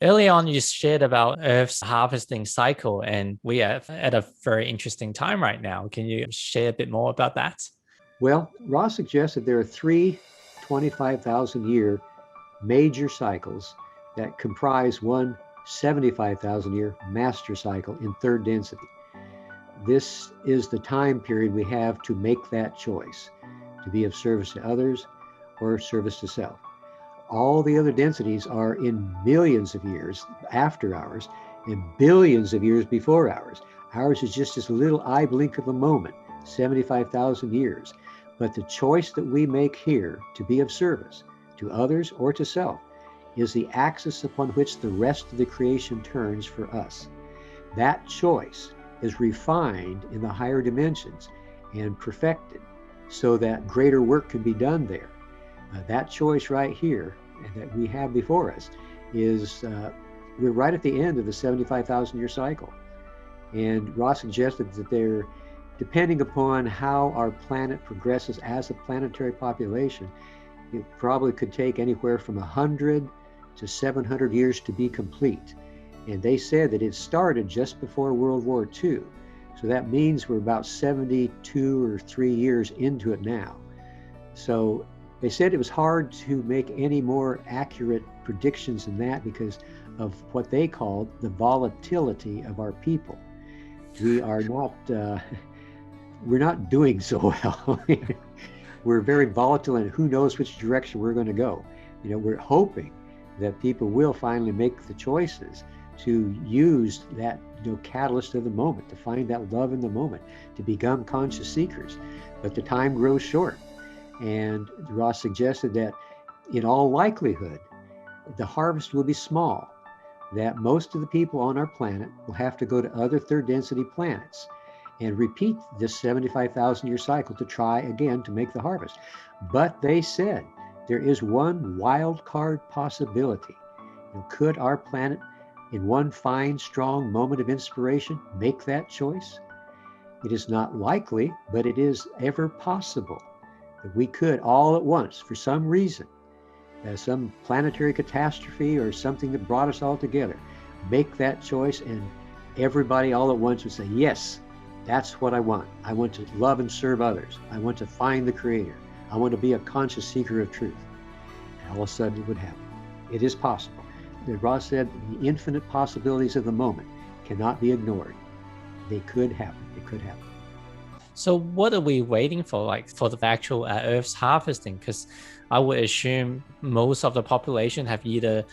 Early on, you shared about Earth's harvesting cycle, and we are at a very interesting time right now. Can you share a bit more about that? Well, Ross suggested there are three 25,000 year major cycles that comprise one 75,000 year master cycle in third density. This is the time period we have to make that choice to be of service to others or service to self. All the other densities are in millions of years after ours and billions of years before ours. Ours is just this little eye blink of a moment, 75,000 years. But the choice that we make here to be of service to others or to self is the axis upon which the rest of the creation turns for us. That choice is refined in the higher dimensions and perfected so that greater work can be done there. That choice right here that we have before us is we're right at the end of the 75,000 year cycle. And Ross suggested that there, depending upon how our planet progresses as a planetary population, it probably could take anywhere from 100 to 700 years to be complete. And they said that it started just before World War II. So that means we're about 72 or 3 years into it now. So they said it was hard to make any more accurate predictions than that because of what they called the volatility of our people. We are not, we're not doing so well. We're very volatile, and who knows which direction we're going to go. You know, we're hoping that people will finally make the choices to use that, catalyst of the moment, to find that love in the moment, to become conscious seekers. But the time grows short. And Ross suggested that in all likelihood, the harvest will be small, that most of the people on our planet will have to go to other third density planets and repeat this 75,000 year cycle to try again to make the harvest. But they said there is one wild card possibility. Could our planet, in one fine, strong moment of inspiration, make that choice? It is not likely, but it is ever possible that we could all at once, for some reason, some planetary catastrophe or something that brought us all together, make that choice, and everybody all at once would say, yes, that's what I want. I want to love and serve others. I want to find the Creator. I want to be a conscious seeker of truth. And all of a sudden it would happen. It is possible. As Ross said, the infinite possibilities of the moment cannot be ignored. They could happen. It could happen. So what are we waiting for, like for the actual Earth's harvesting? Because I would assume most of the population have either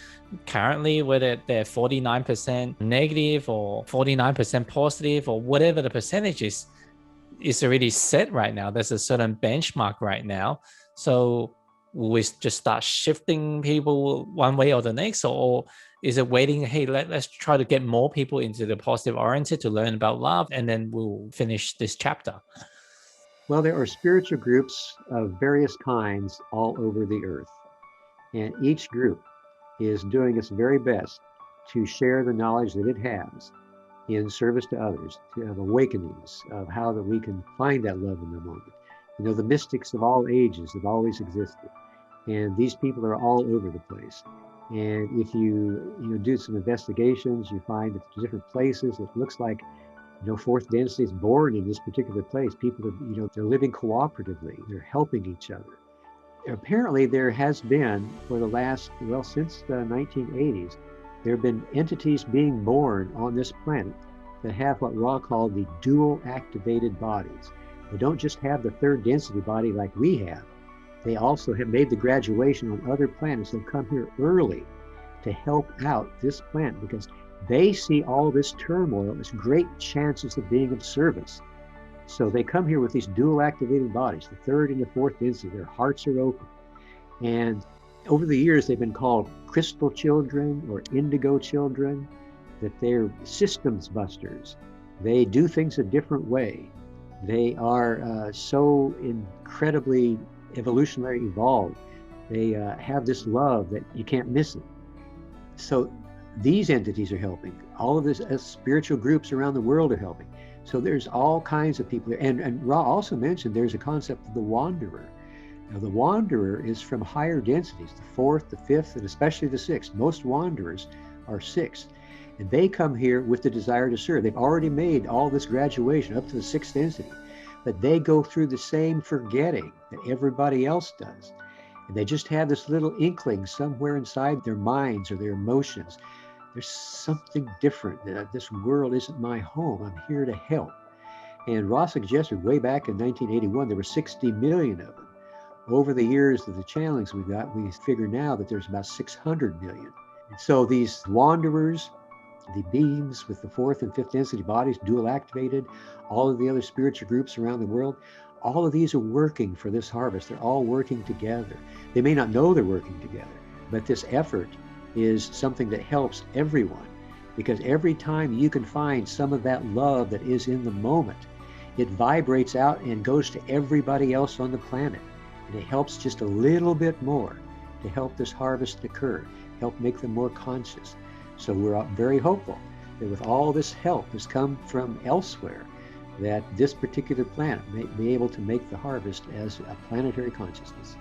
currently, whether they're 49% negative or 49% positive or whatever the percentage is already set right now. There's a certain benchmark right now. So we just start shifting people one way or the next, or is it waiting, hey, let's try to get more people into the positive oriented to learn about love, and then we'll finish this chapter? Well, there are spiritual groups of various kinds all over the earth, and each group is doing its very best to share the knowledge that it has in service to others, to have awakenings of how that we can find that love in the moment. The mystics of all ages have always existed, and these people are all over the place. And if you do some investigations, you find that there's different places. It looks like fourth density is born in this particular place. People are, they're living cooperatively. They're helping each other. Apparently, there has been for the last, since the 1980s, there have been entities being born on this planet that have what Ra called the dual activated bodies. They don't just have the third density body like we have. They also have made the graduation on other planets. They've come here early to help out this planet because they see all this turmoil as great chances of being of service. So they come here with these dual activated bodies, the third and the fourth density. Their hearts are open. And over the years, they've been called crystal children or indigo children, that they're systems busters. They do things a different way. They are so incredibly evolutionary evolved. They have this love that you can't miss it. So these entities are helping. All of this spiritual groups around the world are helping. So there's all kinds of people there. And Ra also mentioned there's a concept of the wanderer. Now, the wanderer is from higher densities, the fourth, the fifth, and especially the sixth. Most wanderers are sixth. And they come here with the desire to serve. They've already made all this graduation up to the sixth density, but they go through the same forgetting that everybody else does. And they just have this little inkling somewhere inside their minds or their emotions. There's something different. This world isn't my home. I'm here to help. And Ross suggested way back in 1981, there were 60 million of them. Over the years of the channelings we've got, we figure now that there's about 600 million. And so these wanderers, the beings with the fourth and fifth density bodies, dual activated, all of the other spiritual groups around the world, all of these are working for this harvest. They're all working together. They may not know they're working together, but this effort is something that helps everyone, because every time you can find some of that love that is in the moment, it vibrates out and goes to everybody else on the planet. And it helps just a little bit more to help this harvest occur, help make them more conscious. So we're very hopeful that with all this help that's come from elsewhere, that this particular planet may be able to make the harvest as a planetary consciousness.